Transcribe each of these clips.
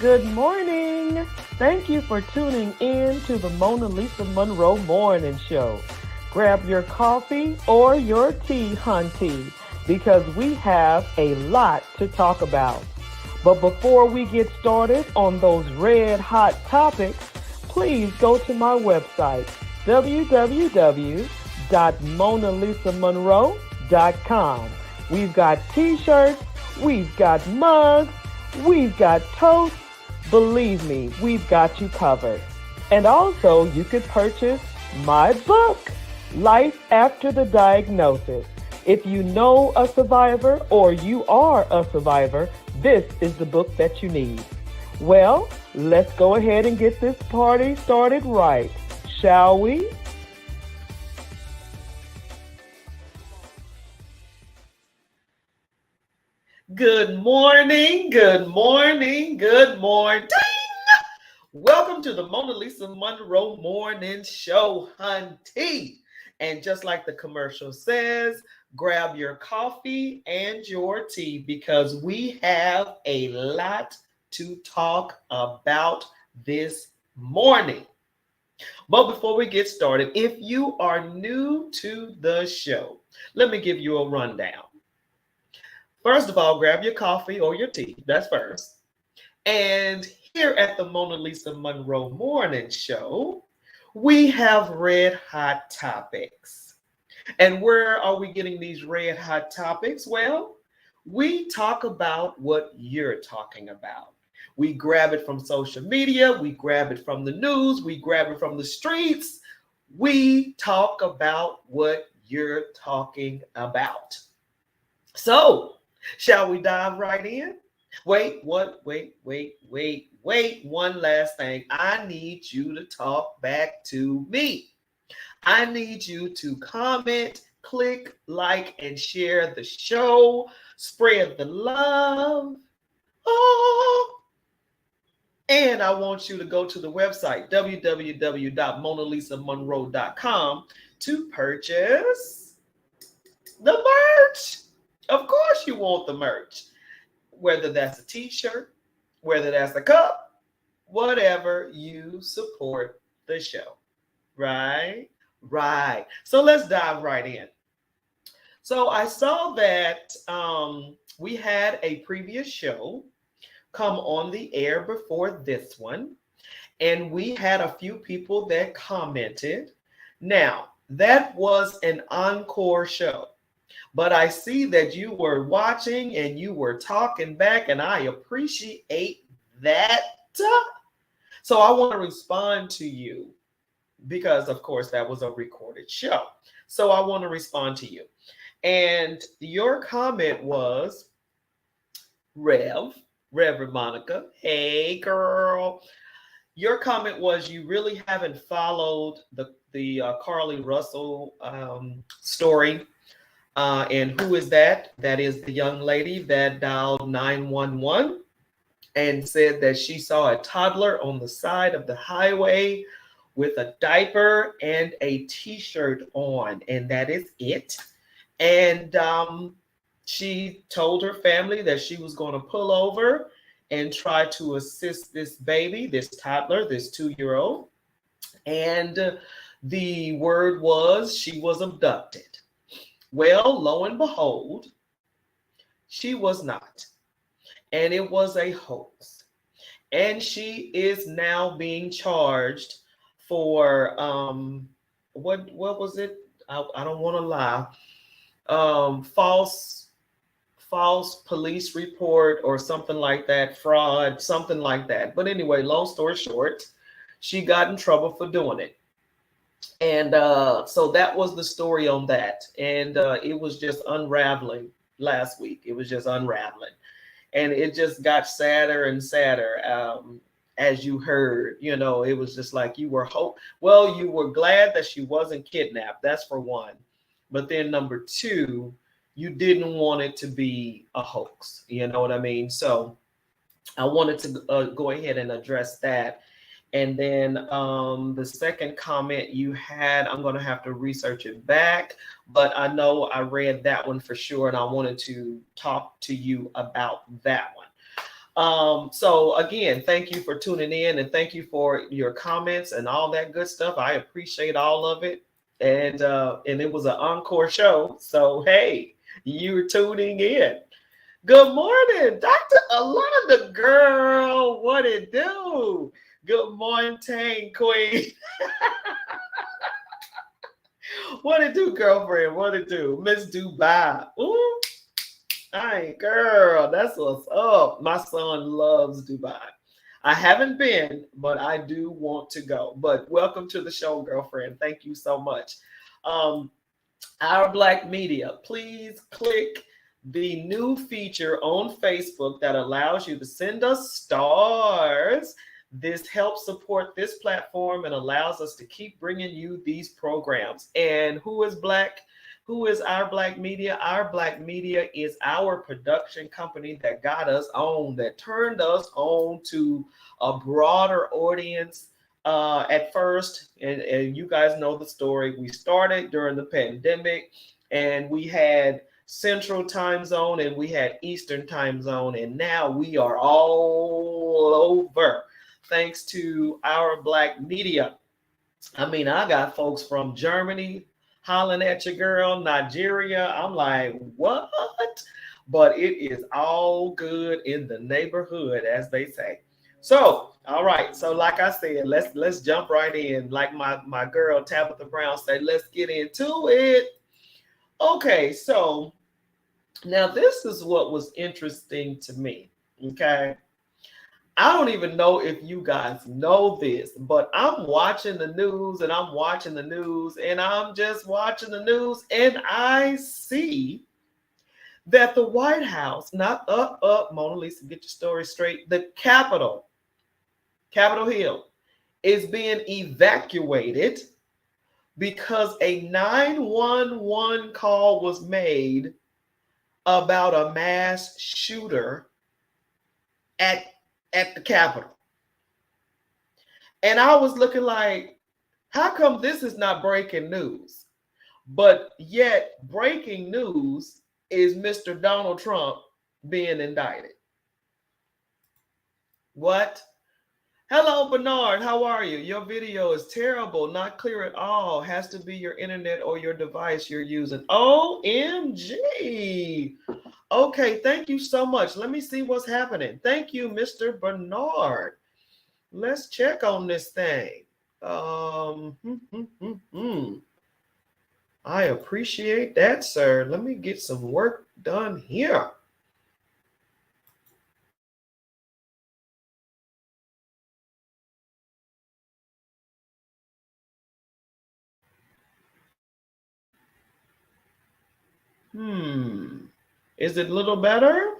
Good morning. Thank you for tuning in to the MonaLisa Monroe Morning Show. Grab your coffee or your tea, hunty, because we have a lot to talk about. But before we get started on those red hot topics, please go to my website, www.MonaLisaMonroe.com. We've got t-shirts, we've got mugs, we've got toast. Believe me, we've got you covered. And also, you could purchase my book, Life After the Diagnosis. If you know a survivor or you are a survivor, this is the book that you need. Well, let's go ahead and get this party started right, shall we? Good morning, good morning, good morning. Welcome to the MonaLisa Monroe Morning Show, hunty. And just like the commercial says, grab your coffee and your tea because we have a lot to talk about this morning. But before we get started, if you are new to the show, let me give you a rundown. First of all, grab your coffee or your tea. That's first. And here at the MonaLisa Monroe Morning Show, we have red hot topics. And where are we getting these red hot topics? Well, we talk about what you're talking about. We grab it from social media, we grab it from the news, we grab it from the streets. We talk about what you're talking about. So, shall we dive right in? Wait, one last thing. I need you to talk back to me. I need you to comment, click, like, and share the show. Spread the love. Oh. And I want you to go to the website, www.MonaLisaMonroe.com, to purchase the merch. Of course you want the merch, whether that's a t-shirt, whether that's a cup, whatever, you support the show. Right? Right. So let's dive right in. So I saw that we had a previous show come on the air before this one, and we had a few people that commented. Now, that was an encore show, but I see that you were watching and you were talking back, and I appreciate that. So I want to respond to you because, of course, that was a recorded show. So I want to respond to you. And your comment was, Reverend Monica, hey girl. Your comment was you really haven't followed the Carly Russell story. And who is that? That is the young lady that dialed 911 and said that she saw a toddler on the side of the highway with a diaper and a t-shirt on, and that is it. And she told her family that she was going to pull over and try to assist this baby, this toddler, this 2-year-old. And the word was she was abducted. Well, lo and behold, she was not. And it was a hoax. And she is now being charged for what was it? I don't want to lie. False police report or something like that, fraud, something like that. But anyway, long story short, she got in trouble for doing it. And so that was the story on that. And it was just unraveling last week. It was just unraveling. And it just got sadder and sadder. As you heard, it was just like you were you were glad that she wasn't kidnapped. That's for one. But then number two, you didn't want it to be a hoax. You know what I mean? So I wanted to go ahead and address that. And then the second comment you had, I'm going to have to research it back, but I know I read that one for sure, and I wanted to talk to you about that one. So again, thank you for tuning in, and thank you for your comments and all that good stuff. I appreciate all of it. And it was an encore show. So, hey, you're tuning in. Good morning, Dr. Alonda, girl. What it do? Good morning, Queen. What it do, girlfriend? What it do? Miss Dubai. Ooh, girl, that's what's up. My son loves Dubai. I haven't been, but I do want to go. But welcome to the show, girlfriend. Thank you so much. Our Black Media, please click the new feature on Facebook that allows you to send us stars. This helps support this platform and allows us to keep bringing you these programs. And who is Black? Who is Our Black Media? Our Black Media is our production company that got us on, that turned us on to a broader audience at first. And you guys know the story. We started during the pandemic, and we had Central Time Zone and we had Eastern Time Zone, and now we are all over thanks to Our Black Media. I mean, I got folks from Germany hollering at your girl, Nigeria. I'm like, what? But it is all good in the neighborhood, as they say. So, all right. So, like I said, let's jump right in. Like my girl Tabitha Brown said, let's get into it. Okay, so now this is what was interesting to me. Okay. I don't even know if you guys know this, but I'm watching the news and I'm watching the news and I'm just watching the news, and I see that the White House, not MonaLisa, get your story straight, the Capitol Hill is being evacuated because a 911 call was made about a mass shooter at the Capitol. And I was looking like, how come this is not breaking news? But yet breaking news is Mr. Donald Trump being indicted. What? Hello, Bernard. How are you? Your video is terrible, not clear at all. Has to be your internet or your device you're using. OMG. Okay, thank you so much. Let me see what's happening. Thank you, Mr. Bernard. Let's check on this thing. I appreciate that, sir. Let me get some work done here. Is it a little better?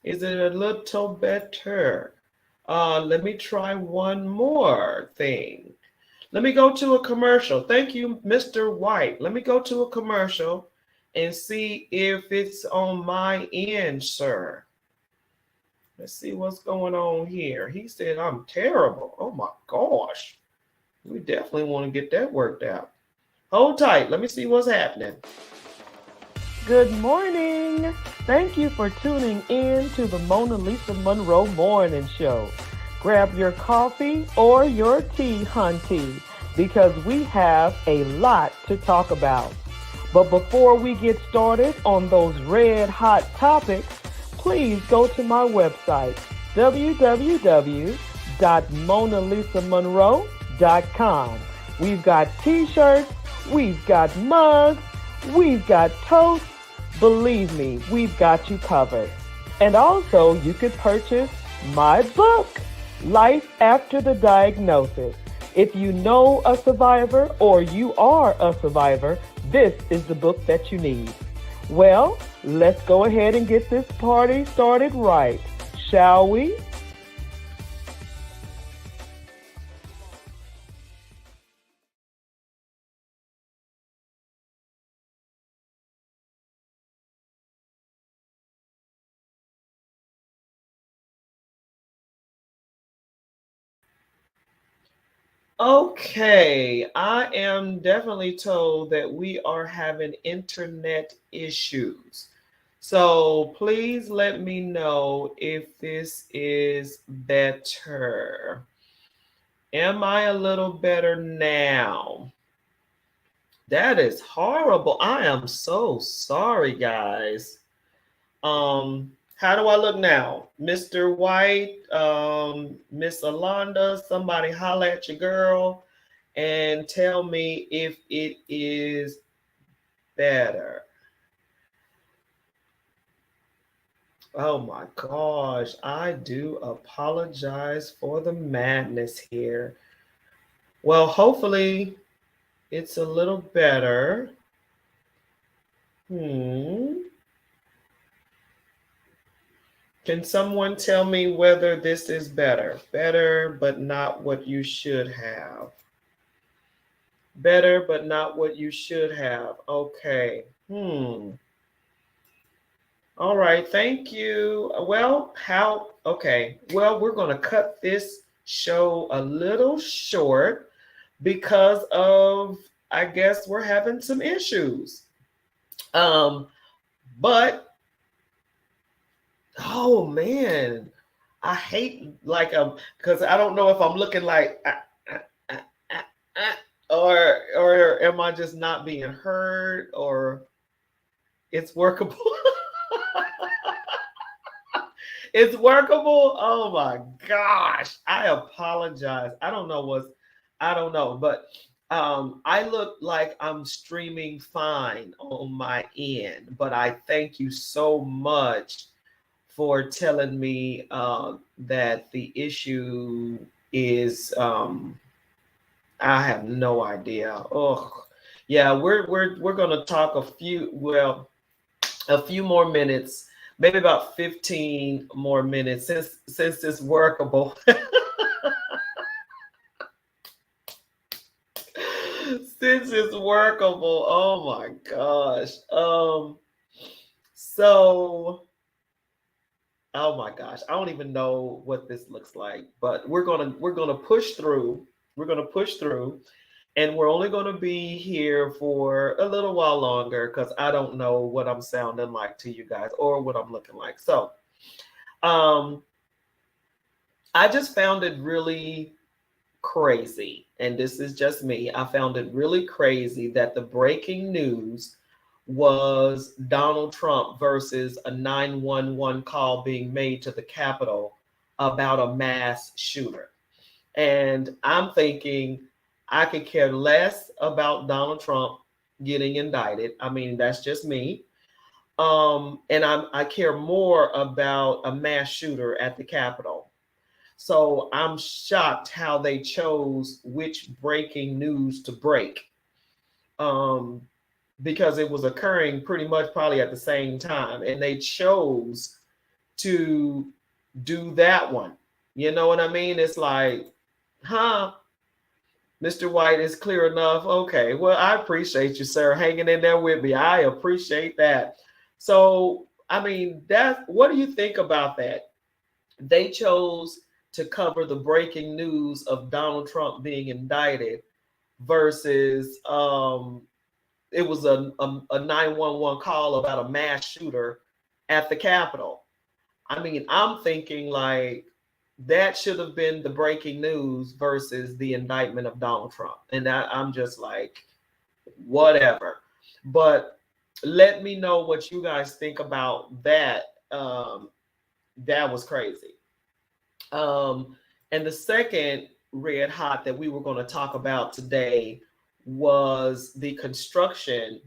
Is it a little better? Let me try one more thing. Let me go to a commercial. Thank you, Mr. White. Let me go to a commercial and see if it's on my end, sir. Let's see what's going on here. He said I'm terrible. Oh my gosh. We definitely want to get that worked out. Hold tight. Let me see what's happening. Good morning. Thank you for tuning in to the MonaLisa Monroe Morning Show. Grab your coffee or your tea, hunty, because we have a lot to talk about. But before we get started on those red hot topics, please go to my website, www.monalisamonroe.com. We've got t-shirts, we've got mugs, we've got toast. Believe me, we've got you covered. And also, you could purchase my book, Life After the Diagnosis. If you know a survivor or you are a survivor, this is the book that you need. Well, let's go ahead and get this party started right, shall we? Okay, I am definitely told that we are having internet issues. So please let me know if this is better. Am I a little better now? That is horrible. I am so sorry, guys. How do I look now? Mr. White, Miss Alonda, somebody holla at your girl and tell me if it is better. Oh my gosh, I do apologize for the madness here. Well, hopefully it's a little better. Can someone tell me whether this is better? Better, but not what you should have. Better, but not what you should have. Okay. All right. Thank you. Well, okay. Well, we're going to cut this show a little short because of, I guess, we're having some issues. But oh man, I hate because I don't know if I'm looking like or am I just not being heard or it's workable. It's workable. Oh my gosh. I apologize. I don't know, but I look like I'm streaming fine on my end, but I thank you so much for telling me that the issue is I have no idea. Oh, yeah, we're gonna talk a few more minutes, maybe about 15 more minutes since it's workable. Since it's workable. Oh my gosh. So oh my gosh, I don't even know what this looks like, but we're gonna push through. We're gonna push through, and we're only gonna be here for a little while longer because I don't know what I'm sounding like to you guys or what I'm looking like. So Um, I just found it really crazy, and this is just me. I found it really crazy that the breaking news was Donald Trump versus a 911 call being made to the Capitol about a mass shooter. And I'm thinking I could care less about Donald Trump getting indicted. I mean, that's just me. And I care more about a mass shooter at the Capitol. So I'm shocked how they chose which breaking news to break, um, because it was occurring pretty much probably at the same time, and they chose to do that one. You know what I mean? It's like, huh, Mr. White is clear enough. Okay, well, I appreciate you, sir, hanging in there with me. I appreciate that. So, I mean, that. What do you think about that? They chose to cover the breaking news of Donald Trump being indicted versus it was a 911 call about a mass shooter at the Capitol. I mean, I'm thinking like that should have been the breaking news versus the indictment of Donald Trump. And I'm just like, whatever. But let me know what you guys think about that. That was crazy. And the second red hot that we were going to talk about today was the construction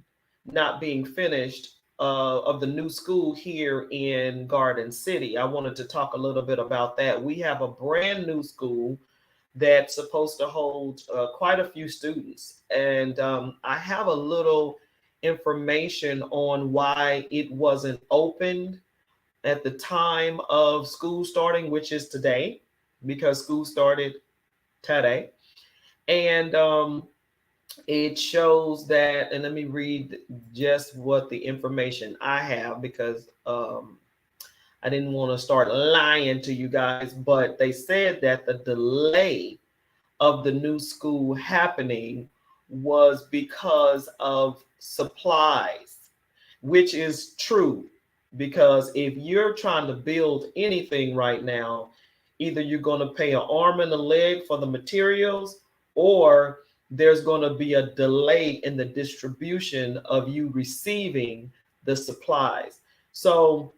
not being finished of the new school here in Garden City. I wanted to talk a little bit about that. We have a brand new school that's supposed to hold quite a few students. And I have a little information on why it wasn't opened at the time of school starting, which is today, because school started today. And it shows that, and let me read just what the information I have, because I didn't want to start lying to you guys, but they said that the delay of the new school happening was because of supplies, which is true. Because if you're trying to build anything right now, either you're going to pay an arm and a leg for the materials, or there's going to be a delay in the distribution of you receiving the supplies. So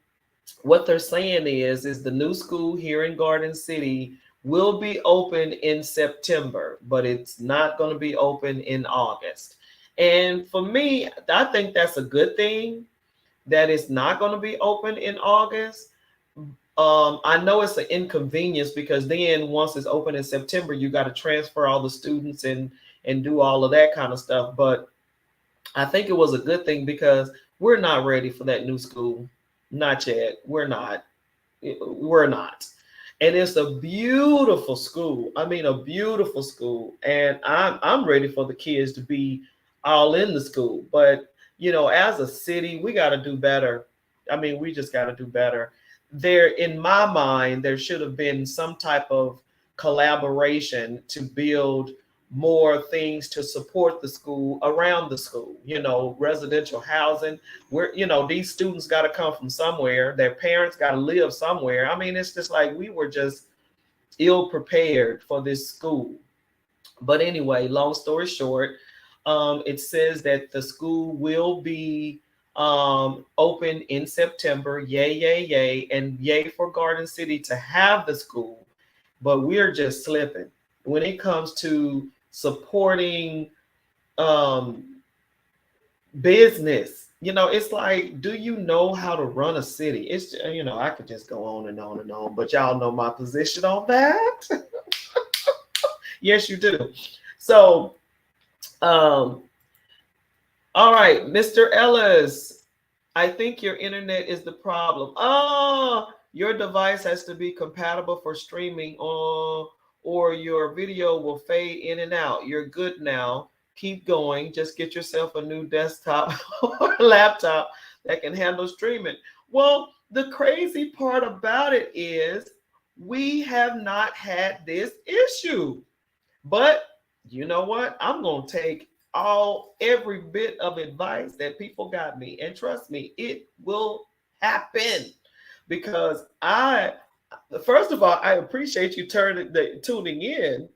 what they're saying is the new school here in Garden City will be open in September, but it's not going to be open in August. And for me, I think that's a good thing that it's not going to be open in August. I know it's an inconvenience because then once it's open in September, you got to transfer all the students and do all of that kind of stuff. But I think it was a good thing because we're not ready for that new school. Not yet. We're not. We're not. And it's a beautiful school. I mean, a beautiful school. And I'm ready for the kids to be all in the school. But as a city, we got to do better. I mean, we just got to do better. There, in my mind, there should have been some type of collaboration to build more things to support the school around the school, residential housing where, these students got to come from somewhere. Their parents got to live somewhere. I mean, it's just like we were just ill prepared for this school. But anyway, long story short, it says that the school will be open in September. Yay, yay, yay. And yay for Garden City to have the school. But we're just slipping when it comes to supporting business. It's like, do you know how to run a city? It's, I could just go on and on and on, but y'all know my position on that. Yes, you do. So, all right, Mr. Ellis, I think your internet is the problem. Oh, your device has to be compatible for streaming, or your video will fade in and out. You're good now. Keep going. Just get yourself a new desktop or laptop that can handle streaming. Well, the crazy part about it is we have not had this issue. But you know what? I'm going to take every bit of advice that people got me. And trust me, it will happen. because first of all, I appreciate you tuning in.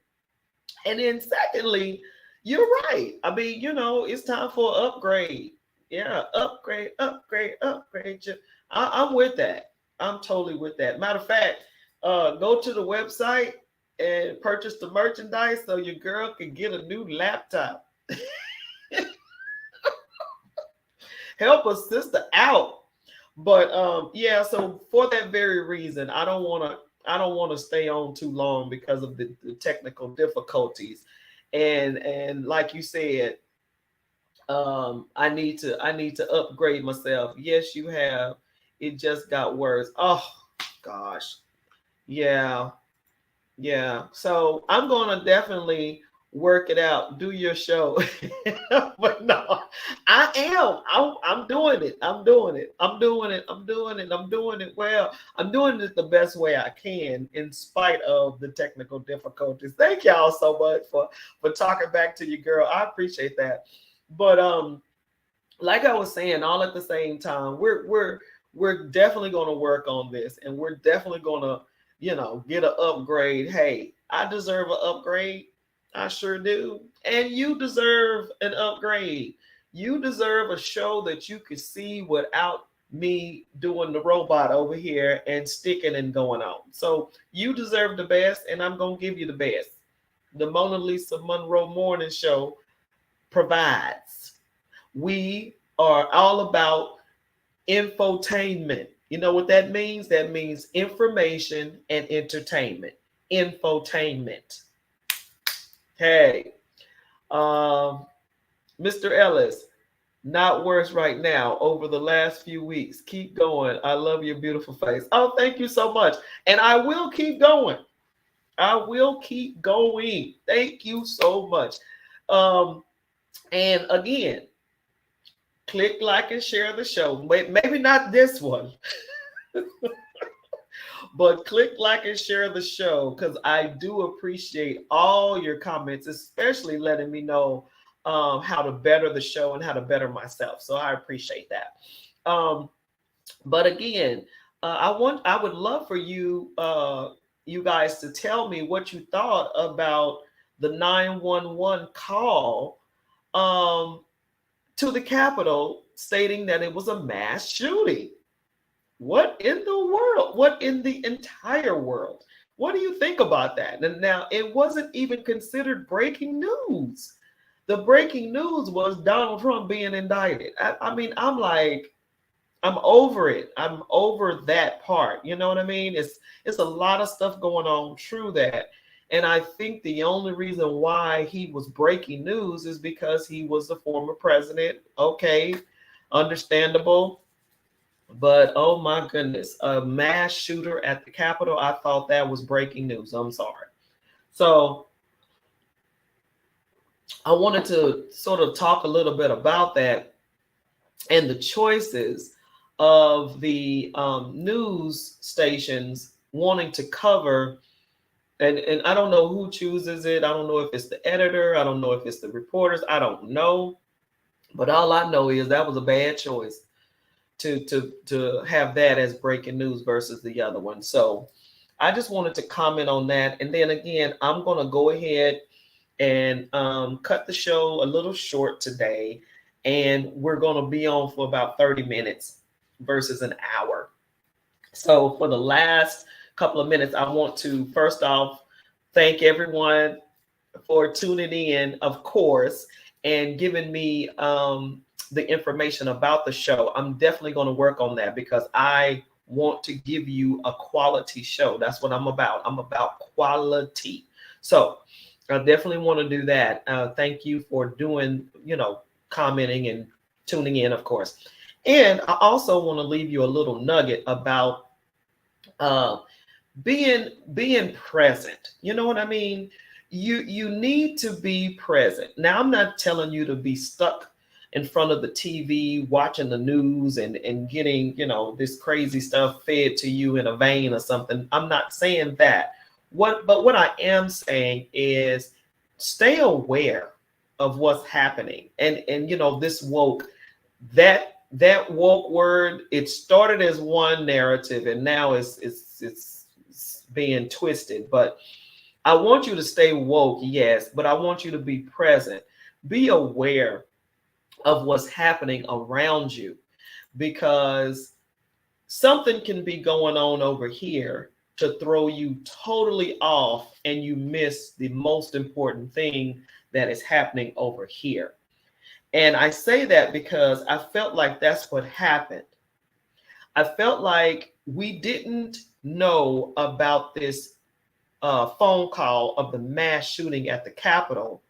And then secondly, you're right. I mean, it's time for an upgrade. Yeah, upgrade, upgrade, upgrade. I'm with that. I'm totally with that. Matter of fact, go to the website and purchase the merchandise so your girl can get a new laptop. Help a sister out. But yeah, so for that very reason, I don't want to stay on too long because of the technical difficulties. And like you said, I need to upgrade myself. Yes, you have. It just got worse. Oh gosh. Yeah. Yeah. So I'm gonna definitely work it out, do your show. But no, I am. I'm doing it. I'm doing it. I'm doing it. I'm doing it. I'm doing it well. I'm doing it the best way I can in spite of the technical difficulties. Thank y'all so much for talking back to your girl. I appreciate that. But like I was saying, all at the same time, we're definitely going to work on this, and we're definitely going to, get an upgrade. Hey, I deserve an upgrade. I sure do. And you deserve an upgrade. You deserve a show that you could see without me doing the robot over here and sticking and going on. So you deserve the best, and I'm going to give you the best. The MonaLisa Monroe Morning Show provides. We are all about infotainment. You know what that means? That means information and entertainment. Infotainment. Hey, Mr. Ellis, not worse right now over the last few weeks. Keep going. I love your beautiful face. Oh, thank you so much. And I will keep going. I will keep going. Thank you so much. And again, click like and share the show. Maybe not this one, but click like and share the show, because I do appreciate all your comments, especially letting me know how to better the show and how to better myself. So I appreciate that. But again, I would love for you you guys to tell me what you thought about the 911 call to the Capitol, stating that it was a mass shooting. What in the world? What in the entire world? What do you think about that? And now, it wasn't even considered breaking news. The breaking news was Donald Trump being indicted. I mean, I'm over it. I'm over that part. You know what I mean? It's a lot of stuff going on. True that. And I think the only reason why he was breaking news is because he was the former president. Okay, understandable. But oh my goodness, a mass shooter at the Capitol, I thought that was breaking news. I'm sorry. So I wanted to sort of talk a little bit about that and the choices of the news stations wanting to cover. And I don't know who chooses it. I don't know if it's the editor. I don't know if it's the reporters. I don't know. But all I know is that was a bad choice to have that as breaking news versus the other one. So I just wanted to comment on that. And then again, I'm going to go ahead and cut the show a little short today. And we're going to be on for about 30 minutes versus an hour. So for the last couple of minutes, I want to first off thank everyone for tuning in, of course, and giving me the information about the show. I'm definitely going to work on that because I want to give you a quality show. That's what I'm about. I'm about quality. So I definitely want to do that. Thank you for doing, commenting and tuning in, of course. And I also want to leave you a little nugget about being present. You know what I mean? You need to be present. Now, I'm not telling you to be stuck in front of the TV watching the news and getting, this crazy stuff fed to you in a vein or something. I'm not saying that. But what I am saying is stay aware of what's happening. And this woke, that that woke word, it started as one narrative and now it's being twisted. But I want you to stay woke, yes, but I want you to be present. Be aware of what's happening around you, because something can be going on over here to throw you totally off and you miss the most important thing that is happening over here. And I say that because I felt like that's what happened. I felt like we didn't know about this phone call of the mass shooting at the Capitol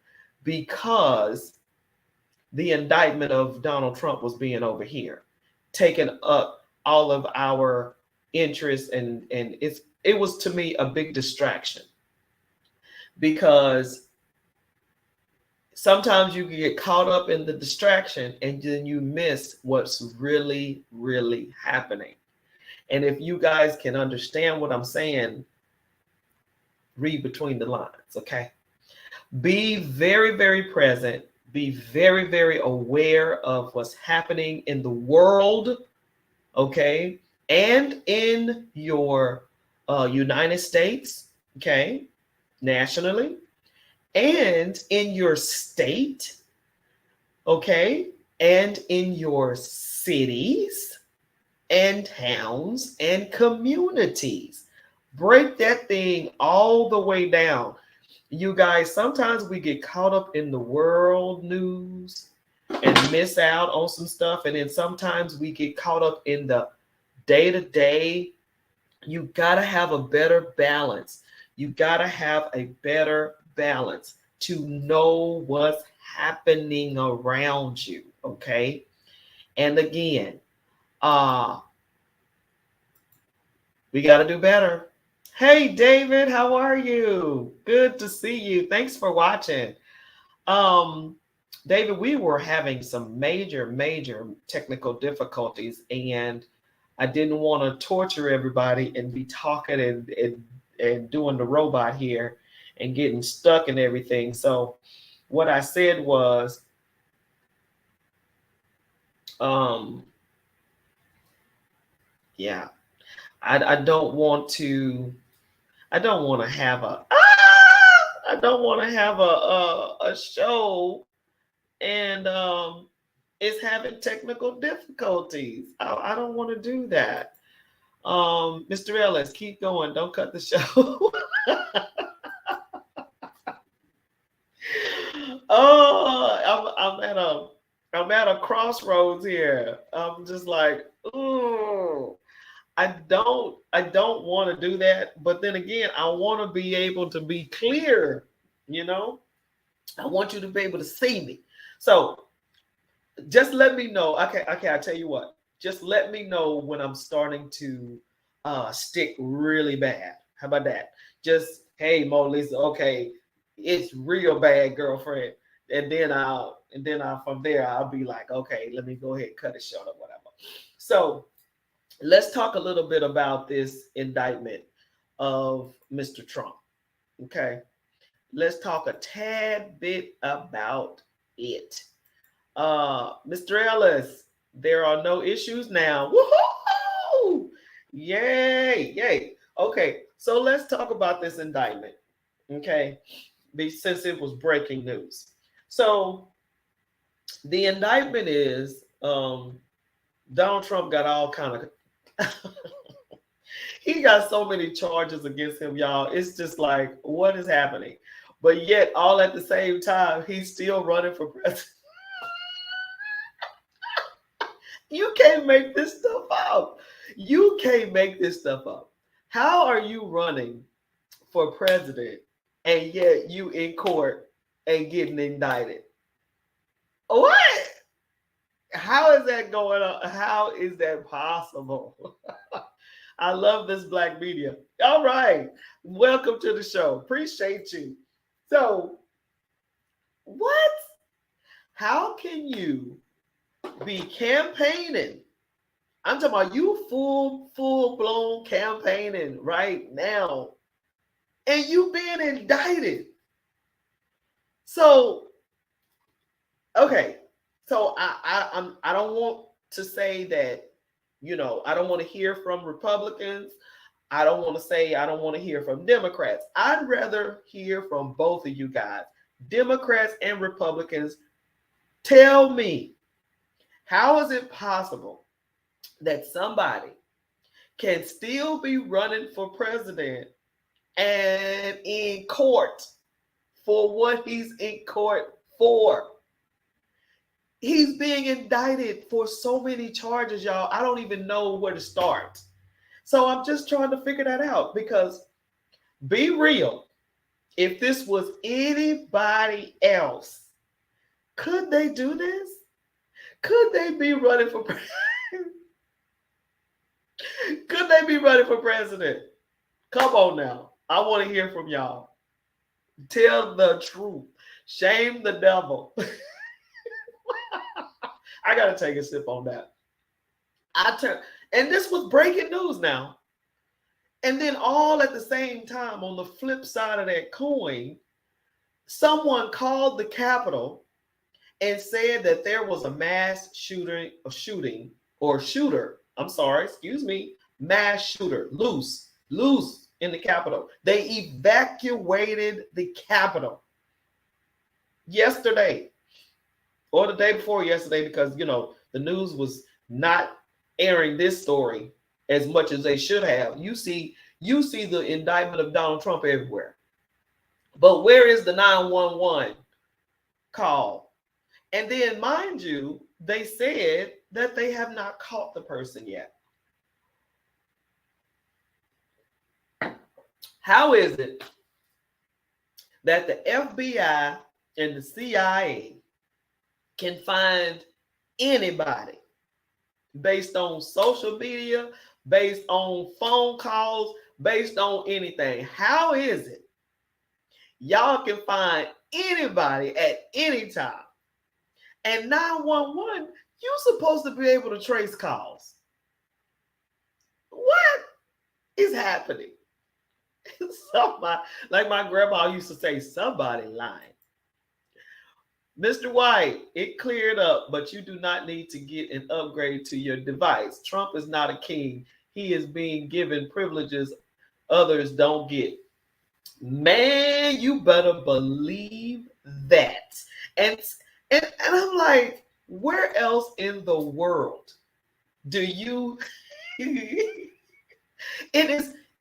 because the indictment of Donald Trump was being over here, taking up all of our interests, and it was to me a big distraction, because sometimes you can get caught up in the distraction and then you miss what's really, really happening. And if you guys can understand what I'm saying, read between the lines, okay? Be very, very present. Be very, very aware of what's happening in the world, okay? And in your United States, okay? Nationally, and in your state, okay? And in your cities and towns and communities. Break that thing all the way down. You guys, sometimes we get caught up in the world news and miss out on some stuff. And then sometimes we get caught up in the day to day. You got to have a better balance. You got to have a better balance to know what's happening around you. Okay. And again, we got to do better. Hey, David, how are you? Good to see you. Thanks for watching. David, we were having some major technical difficulties, and I didn't want to torture everybody and be talking and doing the robot here and getting stuck and everything. So what I said was, yeah, I don't want to have I don't want to have a show and it's having technical difficulties. I don't want to do that. Mr. Ellis, keep going. Don't cut the show. Oh, I'm at a crossroads here. I'm just like, ooh. I don't want to do that, but then again, I want to be able to be clear, you know? I want you to be able to see me. So just let me know. Okay, I tell you what. Just let me know when I'm starting to stick really bad. How about that? Just, hey, MonaLisa, okay, it's real bad, girlfriend. And then I'll from there I'll be like, okay, let me go ahead and cut it short or whatever. So let's talk a little bit about this indictment of Mr. Trump. Okay. Let's talk a tad bit about it. Mr. Ellis, there are no issues now. Woohoo! Yay, yay. Okay, so let's talk about this indictment. Okay, since it was breaking news. So the indictment is Donald Trump got all kind of he got so many charges against him, y'all. It's just like, what is happening? But yet, all at the same time, he's still running for president. You can't make this stuff up. You can't make this stuff up. How are you running for president and yet you in court and getting indicted? What? How is that going on? How is that possible? I love this black media. All right. Welcome to the show. Appreciate you. So, what? How can you be campaigning? I'm talking about you full-blown campaigning right now, and you being indicted. So, okay. So I don't want to say that, I don't want to hear from Republicans. I don't want to say I don't want to hear from Democrats. I'd rather hear from both of you guys, Democrats and Republicans. Tell me, how is it possible that somebody can still be running for president and in court for what he's in court for? He's being indicted for so many charges, y'all. I don't even know where to start. So I'm just trying to figure that out, because be real. If this was anybody else, could they do this? Could they be running for president? Could they be running for president? Come on now. I want to hear from y'all. Tell the truth. Shame the devil. I got to take a sip on that. And this was breaking news now. And then all at the same time, on the flip side of that coin, someone called the Capitol and said that there was a mass shooter, mass shooter, loose in the Capitol. They evacuated the Capitol yesterday, or the day before yesterday, because, the news was not airing this story as much as they should have. You see the indictment of Donald Trump everywhere. But where is the 911 call? And then, mind you, they said that they have not caught the person yet. How is it that the FBI and the CIA can find anybody based on social media, based on phone calls, based on anything? How is it y'all can find anybody at any time? And 911, you're supposed to be able to trace calls. What is happening? Somebody, like my grandma used to say, somebody lying. Mr. White, it cleared up, but you do not need to get an upgrade to your device. Trump is not a king. He is being given privileges others don't get. Man, you better believe that. And I'm like, where else in the world do you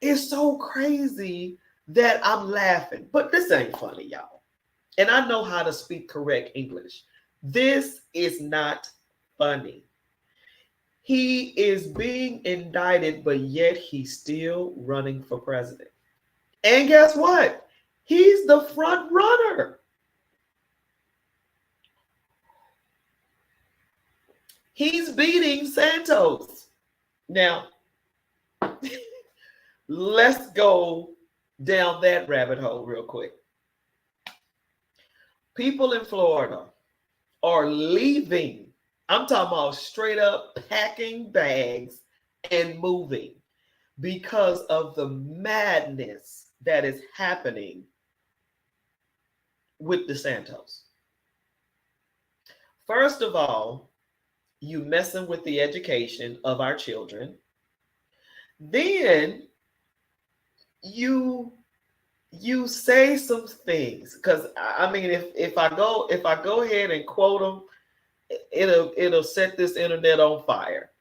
it's so crazy that I'm laughing. But this ain't funny, y'all. And I know how to speak correct English. This is not funny. He is being indicted, but yet he's still running for president. And guess what? He's the front runner. He's beating Santos. Now, let's go down that rabbit hole real quick. People in Florida are leaving. I'm talking about straight up packing bags and moving because of the madness that is happening with DeSantis. First of all, you messing with the education of our children. Then you say some things, because I mean, if I go ahead and quote them, it'll set this internet on fire.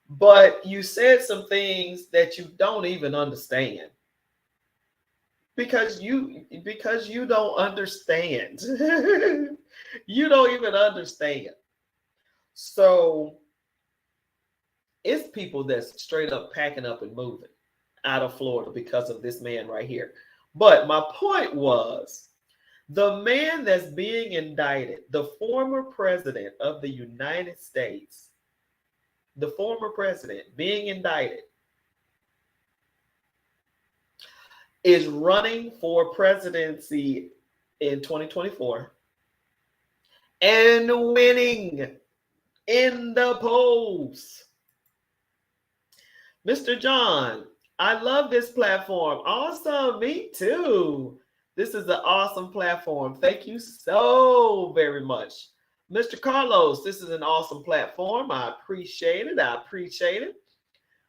But you said some things that you don't even understand, because you don't understand. You don't even understand. So it's people that's straight up packing up and moving out of Florida because of this man right here. But my point was, the man that's being indicted, the former president of the United States, the former president being indicted, is running for presidency in 2024 and winning in the polls. Mr. John, I love this platform. Awesome. Me too. This is an awesome platform. Thank you so very much. Mr. Carlos, this is an awesome platform. I appreciate it. I appreciate it.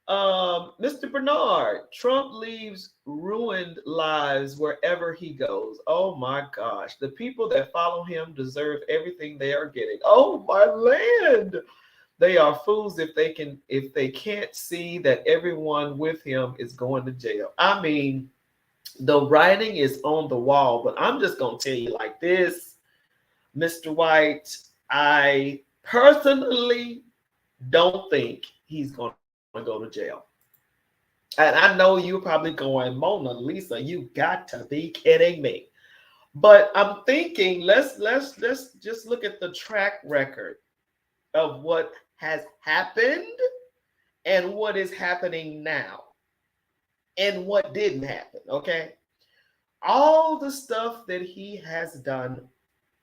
Mr. Bernard, Trump leaves ruined lives wherever he goes. Oh my gosh. The people that follow him deserve everything they are getting. Oh my land. They are fools if they can't see that everyone with him is going to jail. I mean, the writing is on the wall, but I'm just gonna tell you like this, Mr. White. I personally don't think he's gonna go to jail. And I know you're probably going, Mona Lisa, you got to be kidding me. But I'm thinking, let's just look at the track record of what has happened and what is happening now and what didn't happen. Okay, all the stuff that he has done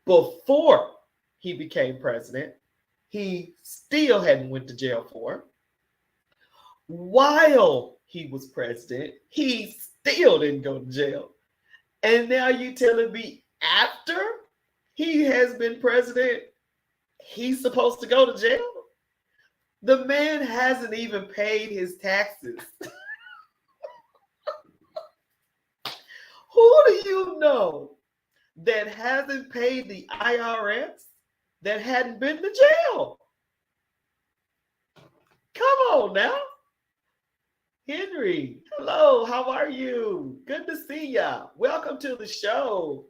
before he became president, he still hadn't went to jail for. While he was president, he still didn't go to jail. And now you telling me after he has been president, he's supposed to go to jail? The man hasn't even paid his taxes. Who do you know that hasn't paid the IRS that hadn't been to jail? Come on now. Henry, hello, how are you? Good to see ya. Welcome to the show.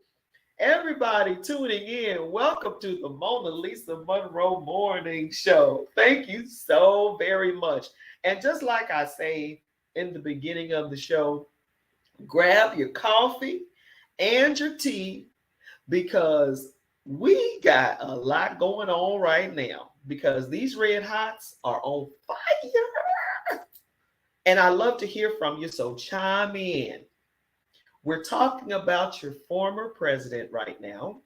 Everybody tuning in, welcome to the Mona Lisa Monroe Morning Show. Thank you so very much. And just like I say in the beginning of the show, grab your coffee and your tea because we got a lot going on right now because these red hots are on fire. And I love to hear from you, so chime in. We're talking about your former president right now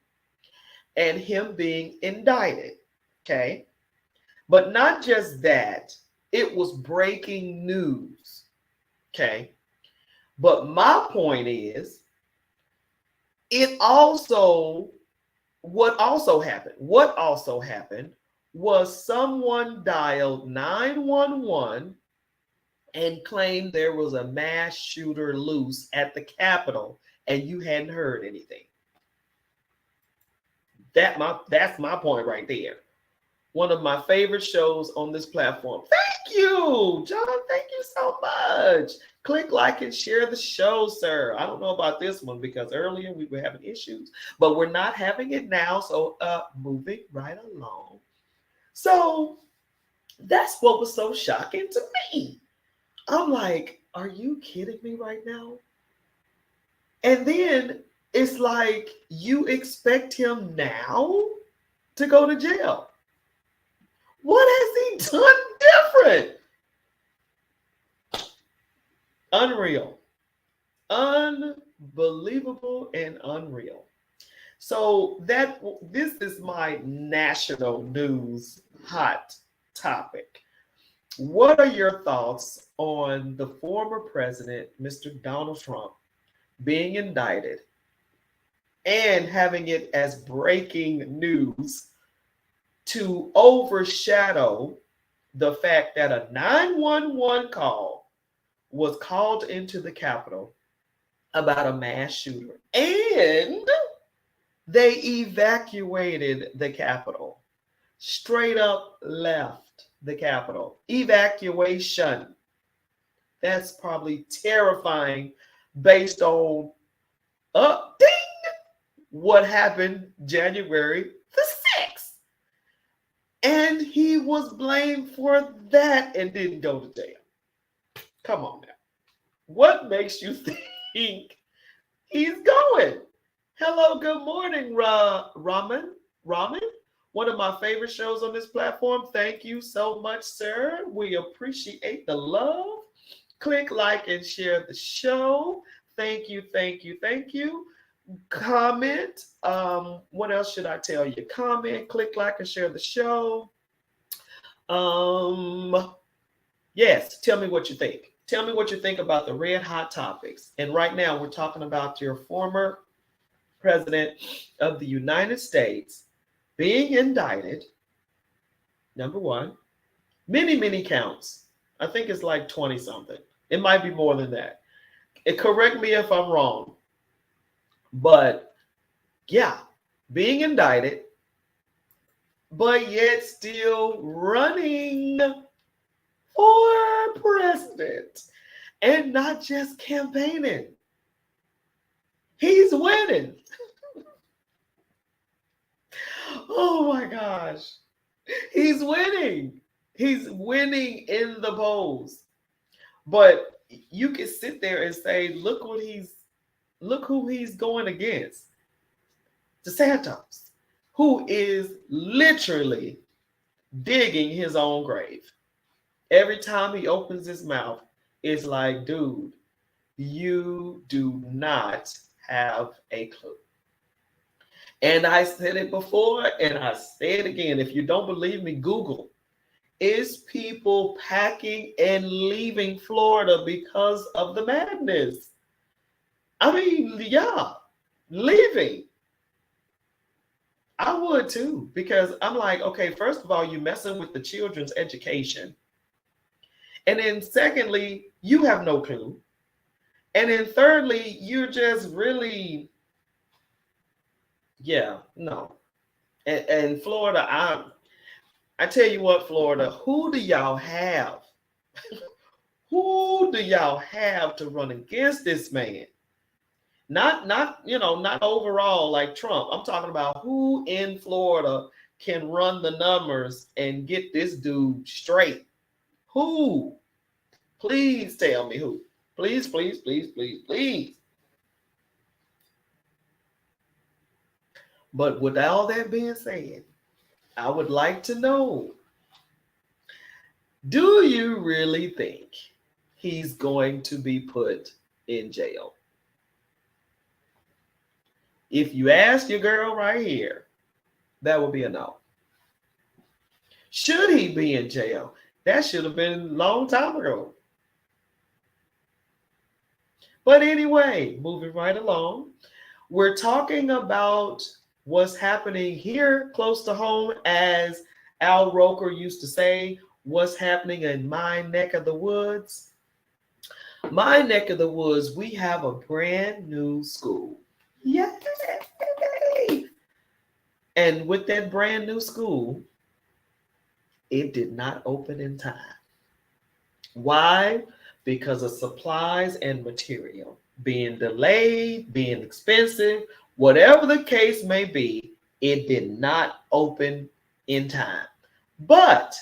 and him being indicted, okay? But not just that, it was breaking news, okay? But my point is, what also happened was someone dialed 911 and claimed there was a mass shooter loose at the Capitol and you hadn't heard anything. That's my point right there. One of my favorite shows on this platform. Thank you, John. Thank you so much. Click like and share the show, sir. I don't know about this one because earlier we were having issues, but we're not having it now. So moving right along. So that's what was so shocking to me. I'm like, are you kidding me right now? And then it's like, you expect him now to go to jail. What has he done different? Unreal. Unbelievable and unreal. So this is my national news hot topic. What are your thoughts on the former president, Mr. Donald Trump, being indicted and having it as breaking news to overshadow the fact that a 911 call was called into the Capitol about a mass shooter and they evacuated the Capitol, straight up left the Capitol. Evacuation. That's probably terrifying based on ding, what happened January the 6th. And he was blamed for that and didn't go to jail. Come on now. What makes you think he's going? Hello, good morning, Raman. One of my favorite shows on this platform. Thank you so much, sir. We appreciate the love. Click like and share the show. Thank you, thank you, thank you. Comment. What else should I tell you? Comment, click like and share the show. Yes, tell me what you think. Tell me what you think about the red hot topics. And right now we're talking about your former president of the United States being indicted, number one, many counts. I think it's like 20 something. It might be more than that. Correct me if I'm wrong. But yeah, being indicted, but yet still running for president and not just campaigning. He's winning. Oh my gosh. He's winning. He's winning in the polls. But you can sit there and say, look who he's going against. DeSantis, who is literally digging his own grave. Every time he opens his mouth, it's like, dude, you do not have a clue. And I said it before, and I say it again. If you don't believe me, Google. Is people packing and leaving Florida because of the madness? I mean, yeah, leaving. I would too, because I'm like, okay, first of all, you're messing with the children's education. And then secondly, you have no clue. And then thirdly, you're just really, yeah, no. And Florida, I tell you what, Florida, who do y'all have? Who do y'all have to run against this man? Not overall like Trump. I'm talking about who in Florida can run the numbers and get this dude straight. Who? Please tell me who. Please, please, please, please, please. But with all that being said, I would like to know, do you really think he's going to be put in jail? If you ask your girl right here, that would be a no. Should he be in jail? That should have been a long time ago. But anyway, moving right along, we're talking about what's happening here close to home, as Al Roker used to say, what's happening in my neck of the woods. My neck of the woods, we have a brand new school. Yay! And with that brand new school, it did not open in time. Why? Because of supplies and material being delayed, being expensive, whatever the case may be, it did not open in time. But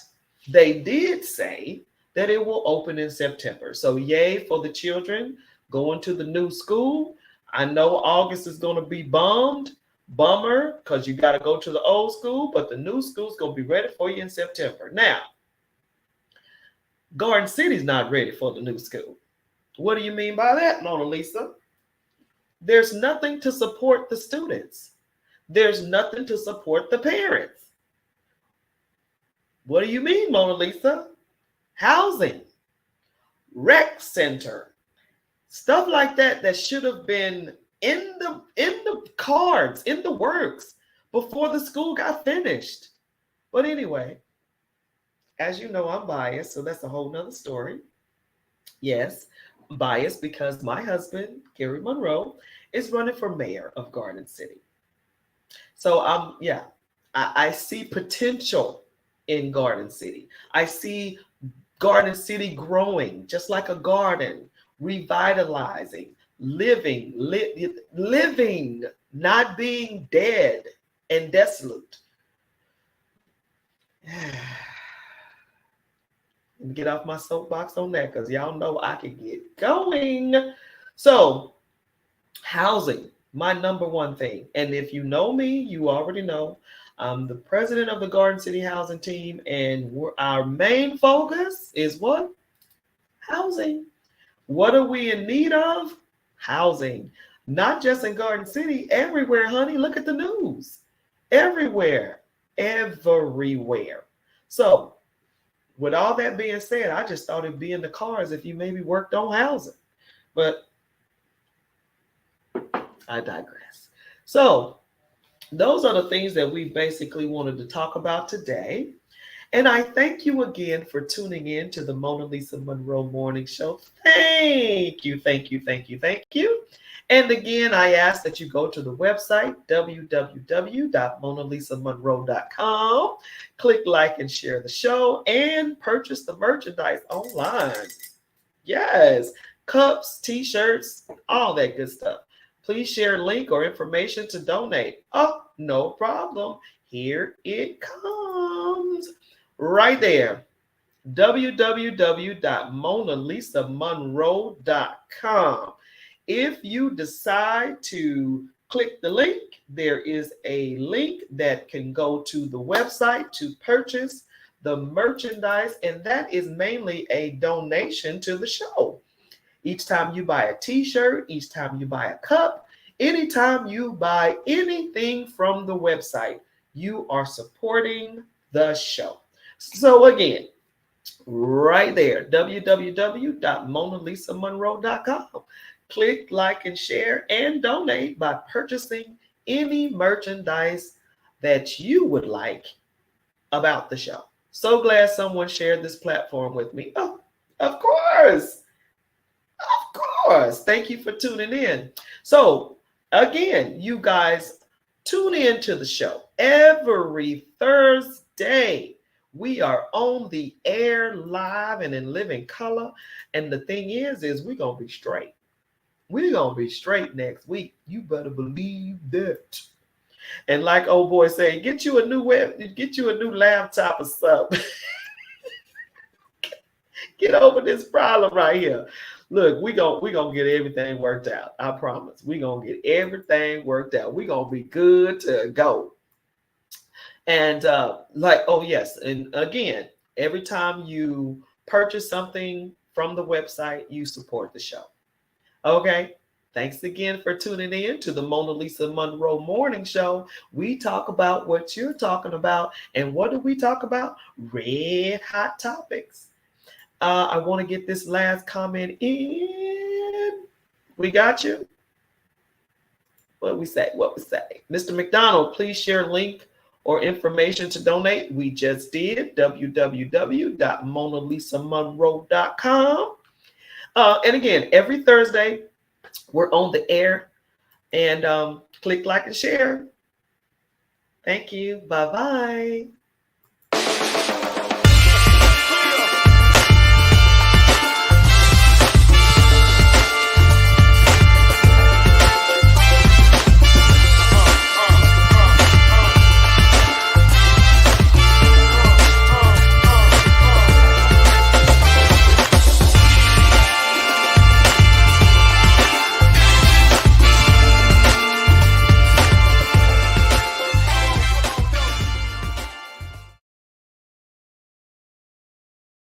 they did say that it will open in September. So yay for the children going to the new school. I know August is going to be bummer, because you got to go to the old school, but the new school is going to be ready for you in September. Now, Garden City's not ready for the new school. What do you mean by that, MonaLisa? There's nothing to support the students. There's nothing to support the parents. What do you mean, MonaLisa? Housing, rec center, stuff like that should have been in the cards, in the works before the school got finished. But anyway, as you know, I'm biased, so that's a whole nother story. Yes, I'm biased because my husband, Gary Monroe, is running for mayor of Garden City. So I see potential in Garden City. I see Garden City growing just like a garden, revitalizing, living, not being dead and desolate. Let me get off my soapbox on that, because y'all know I can get going. So, housing, my number one thing. And if you know me, you already know I'm the president of the Garden City Housing Team, and our main focus is what? Housing. What are we in need of? Housing. Not just in Garden City, everywhere, honey. Look at the news. Everywhere. So, with all that being said, I just thought it'd be in the cards if you maybe worked on housing. But I digress. So, those are the things that we basically wanted to talk about today. And I thank you again for tuning in to the MonaLisa Monroe Morning Show. Thank you, thank you, thank you, thank you. And again, I ask that you go to the website, www.monalisamonroe.com. Click like and share the show and purchase the merchandise online. Yes, cups, t-shirts, all that good stuff. Please share link or information to donate. Oh, no problem. Here it comes. Right there. www.monalisamonroe.com. If you decide to click the link, there is a link that can go to the website to purchase the merchandise, and that is mainly a donation to the show. Each time you buy a t-shirt, each time you buy a cup, anytime you buy anything from the website, you are supporting the show. So again, right there, www.monalisamonroe.com. Click like and share and donate by purchasing any merchandise that you would like about the show. So glad someone shared this platform with me. Oh, of course. Of course. Thank you for tuning in. So, again, you guys tune in to the show every Thursday. We are on the air live and in living color. And the thing is we're going to be straight. We're going to be straight next week. You better believe that. And like old boy say, get you a new laptop or something. Get over this problem right here. Look, we gonna get everything worked out. I promise. We gonna get everything worked out. We gonna be good to go. And oh yes, and again, every time you purchase something from the website, you support the show. Okay. Thanks again for tuning in to the MonaLisa Monroe Morning Show. We talk about what you're talking about. And what do we talk about? Red hot topics. I want to get this last comment in. We got you. What we say? Mr. McDonald, please share link or information to donate. We just did. www.monalisamonroe.com. And again, every Thursday, we're on the air. And click like and share. Thank you. Bye-bye.